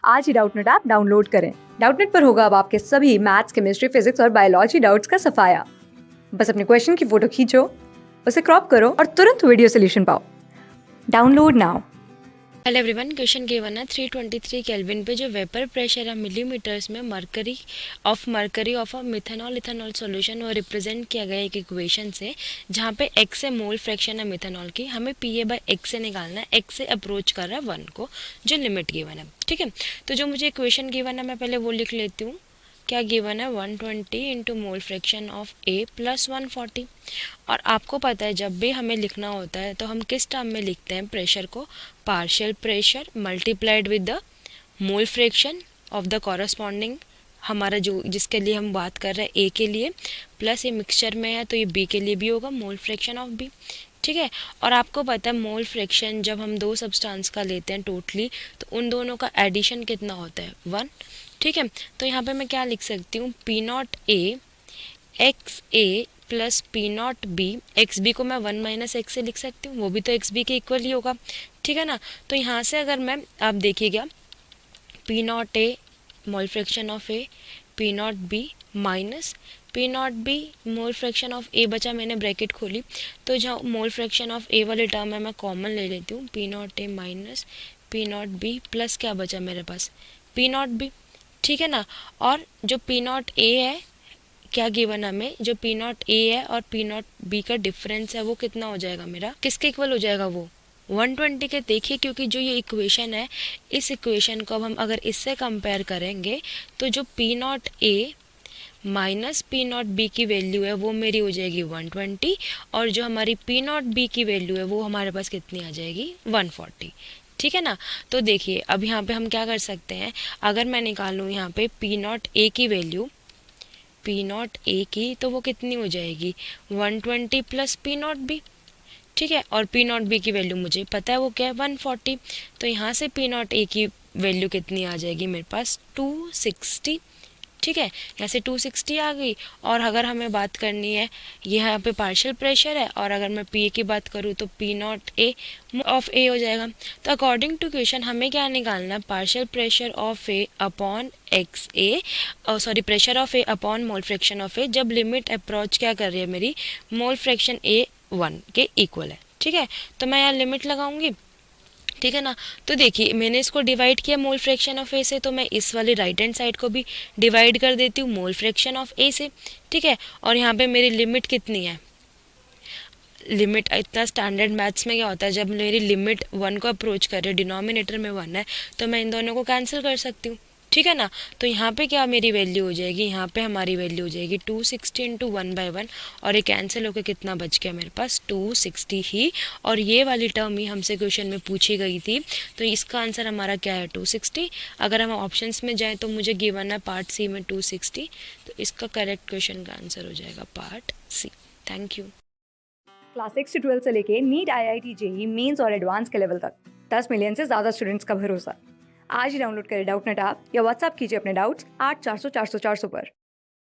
आज ही Doubtnut app download करें। Doubtnut पर होगा अब आपके सभी मैथ्स, केमिस्ट्री, फिजिक्स और बायोलॉजी डाउट्स का सफाया। बस अपने क्वेश्चन की फोटो खींचो, उसे क्रॉप करो और तुरंत वीडियो सोल्यूशन पाओ। Download now. Hello everyone, question given है 323 केल्विन पे जो वेपर प्रेशर है मिलीमीटर्स में mercury of a methanol ethanol solution वो रिप्रेजेंट किया गया एक इक्वेशन से, जहाँ पे x से मोल फ्रैक्शन है मिथेनॉल की, हमें PA/x से निकालना है। x से अप्रोच कर रहा है 1 को, जो लिमिट गिवन है। ठीक है, तो जो मुझे इक्वेशन गिवन है मैं पहले वो लिख लेती हूँ। क्या गिवन है 120 into mole fraction of A plus 140। और आपको पता है जब भी हमें लिखना होता है तो हम किस टर्म में लिखते हैं प्रेशर को? Partial pressure multiplied with the mole fraction of the corresponding, हमारा जो जिसके लिए हम बात कर रहे हैं A के लिए, प्लस ये मिक्सचर में है तो ये B के लिए भी होगा मोल फ्रैक्शन ऑफ B। ठीक है, और आपको पता है मोल फ्रैक्शन जब हम दो सब्सटेंस का लेते हैं टोटली, तो उन दोनों का एडिशन कितना होता है? 1। ठीक है, तो यहाँ पे मैं क्या लिख सकती हूँ? P0A एक्स ए प्लस P0B। एक्स बी को मैं 1 माइनस एक्स से लिख सकती हूँ, वो भी तो एक्स बी के इक्वल ही होगा। ठीक है ना, तो यहाँ से अगर मैं, आप देखिएगा, P0A mole fraction of A, P0B minus P0B mole fraction of A बचा, मैंने ब्रैकेट खोली, तो जहाँ मोल फ्रैक्शन ऑफ ए वाले टर्म है मैं कॉमन ले लेती हूँ, P0A माइनस P0B प्लस क्या बचा मेरे पास? P0B। ठीक है ना, और जो P0A है, क्या गिवन हमें, जो P0A है और P0B का डिफरेंस है वो कितना हो जाएगा मेरा? किसके इक्वल हो जाएगा वो? 120 के। देखिए, क्योंकि जो ये इक्वेशन है, इस इक्वेशन को अब हम अगर इससे कंपेयर करेंगे तो जो P0A माइनस P0B की वैल्यू है वो मेरी हो जाएगी 120, और जो हमारी P0B की वैल्यू है वो हमारे पास कितनी आ जाएगी? 140। ठीक है ना, तो देखिए अब यहाँ पे हम क्या कर सकते हैं, अगर मैं निकालूँ यहाँ पे P0A की वैल्यू, P0A की, तो वो कितनी हो जाएगी? 120 प्लस P0B। ठीक है, और P0B की वैल्यू मुझे पता है वो क्या है? 140। तो यहाँ से P0A की वैल्यू कितनी आ जाएगी मेरे पास? 260। ठीक है, यहाँ से 260 आ गई। और अगर हमें बात करनी है, ये यहाँ पे पार्शियल प्रेशर है, और अगर मैं पी ए की बात करूँ तो P0A ऑफ ए हो जाएगा। तो अकॉर्डिंग टू क्वेश्चन हमें क्या निकालना है? Partial pressure of A upon x A, sorry, pressure of A upon mole fraction of A, जब लिमिट अप्रोच क्या कर रही है मेरी? मोल फ्रैक्शन ए 1 के इक्वल है। ठीक है, तो मैं यहाँ लिमिट लगाऊंगी। ठीक है ना, तो देखिए मैंने इसको डिवाइड किया मोल फ्रैक्शन ऑफ ए से, तो मैं इस वाली राइट हैंड साइड को भी डिवाइड कर देती हूँ मोल फ्रैक्शन ऑफ ए से। ठीक है, और यहाँ पे मेरी लिमिट कितनी है? लिमिट इतना स्टैंडर्ड मैथ्स में क्या होता है, जब मेरी लिमिट 1 को अप्रोच कर रही है, डिनोमिनेटर में 1 है, तो मैं इन दोनों को कैंसिल कर सकती हूँ। ठीक है ना, तो यहाँ पे क्या मेरी वैल्यू हो जाएगी? यहाँ पे हमारी वैल्यू हो जाएगी 260 इंटू 1/1, और ये कैंसिल होकर कितना बच गया मेरे पास? 260 ही। और ये वाली टर्म ही हमसे क्वेश्चन में पूछी गई थी, तो इसका आंसर हमारा क्या है? 260। अगर हम ऑप्शंस में जाएँ तो मुझे गिवन है पार्ट सी में 260, तो इसका करेक्ट क्वेश्चन का आंसर हो जाएगा part C. Thank you. Class 6 से 12 से लेके नीट, IIT, JEE मेंस और एडवांस के लेवल तक 10 मिलियन से ज्यादा स्टूडेंट्स का भरोसा। आज ही डाउनलोड करें डाउटनेट ऐप या व्हाट्सएप कीजिए अपने डाउट्स 8400 400 400 पर।